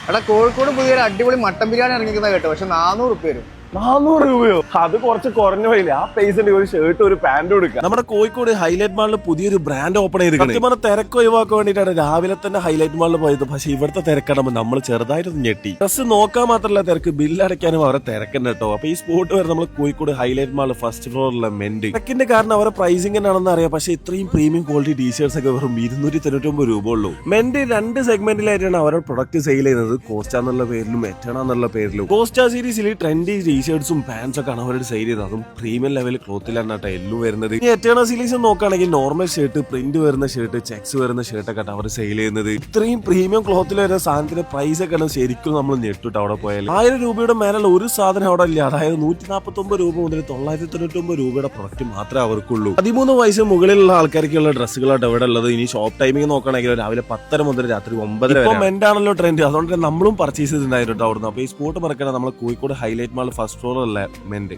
എടാ കോഴിക്കോട് പുതിയൊരു അടിപൊളി മട്ടൻ ബിരിയാണി ഇറങ്ങിക്കുന്ന കേട്ടോ, പക്ഷെ 400 രൂപ വരും. 400 രൂപയോ? അത് കുറച്ച് കുറഞ്ഞ പോയില്ലേ? ആ പൈസന്റെ ഒരു ഷർട്ട് ഒരു പാന്റ് കൊടുക്കുക. നമ്മുടെ കോഴിക്കോട് ഹൈലൈറ്റ് മാളിൽ പുതിയൊരു ബ്രാൻഡ് ഓപ്പൺ ചെയ്തിരിക്കുന്നത്. തിരക്ക് ഒഴിവാക്കാൻ വേണ്ടിയിട്ടാണ് രാവിലെ തന്നെ ഹൈലൈറ്റ് മാളിൽ പോയത്. പക്ഷെ ഇവിടുത്തെ തിരക്കാണുമ്പോൾ നമ്മൾ ചെറുതായിട്ടൊന്ന് ഞെട്ടി. ഡ്രസ് നോക്കാൻ മാത്രമല്ല തിരക്ക്, ബില്ലടയ്ക്കാനും അവരെ തിരക്കുണ്ട് കേട്ടോ. അപ്പൊ ഈ സ്പോട്ട് വരെ നമ്മൾ കോഴിക്കോട് ഹൈലൈറ്റ് മാളിൽ ഫസ്റ്റ് ഫ്ലോറിലെ മെന്റ്. തിരക്കിന്റെ കാരണം അവരെ പ്രൈസിംഗ് ആണെന്ന് അറിയാം. പക്ഷെ ഇത്രയും പ്രീമിയം ക്വാളിറ്റി ടീഷർട്സ് ഒക്കെ വെറും 299 രൂപ ഉള്ളൂ. മെന്റ് 2 സെഗ്മെന്റിലായിട്ടാണ് അവരുടെ പ്രൊഡക്റ്റ് സെയിൽ ചെയ്യുന്നത്. കോസ്റ്റ എന്നുള്ള പേരിലും എറ്റണ എന്നുള്ള പേരിലും. കോസ്റ്റ സീരീസിൽ ട്രെൻഡി ടീഷർട്സും പാൻസ് ഒക്കെ ആണ് അവരുടെ സെയിൽ ചെയ്തത്. അതും പ്രീമിയം ലെവൽ ക്ലോത്തിലാണ് കേട്ടോ എല്ലാം വരുന്നത്. ഈ എറ്റേണ സീരീസ് നോക്കുകയാണെങ്കിൽ നോർമൽ ഷർട്ട്, പ്രിന്റ് വരുന്ന ഷർട്ട്, ചെക്സ് വരുന്ന ഷർട്ടൊക്കെ അവർ സെയിൽ ചെയ്യുന്നത്. ഇത്രയും പ്രീമിയം ക്ലോത്തിൽ വരുന്ന സാധനത്തിന്റെ പ്രൈസ് ഒക്കെ ശരിക്കും നമ്മൾ ഞെട്ടിട്ട് അവിടെ പോയാൽ 1000 രൂപയുടെ മേലുള്ള ഒരു സാധനം അവിടെ ഇല്ല. അതായത് 149 രൂപ മുതൽ 999 രൂപയുടെ പ്രൊഡക്റ്റ് മാത്രമേ അവർക്കുള്ളൂ. 13 വയസ്സിന് മുകളിലുള്ള ആൾക്കാർക്കുള്ള ഡ്രസ്സുകളാണ് ഇവിടെ ഉള്ളത്. ഇനി ഷോപ്പ് ടൈമിംഗ് നോക്കുകയാണെങ്കിൽ രാവിലെ 10:30 മുതൽ രാത്രി 9:00 വരെ. ഇപ്പം മെന്റാണല്ലോ ട്രെൻഡ്, അതുകൊണ്ട് നമ്മളും പർച്ചേസ് ചെയ്തിട്ടുണ്ടായിരുന്നു അവിടുന്ന്. അപ്പൊ ഈ സ്പോട്ട് മറക്കണം, നമ്മൾ കോഴിക്കോട് ഹൈലൈറ്റ് മാൾ ഫസ്റ്റ് ഫ്ലോറിലുള്ള മെന്റ്.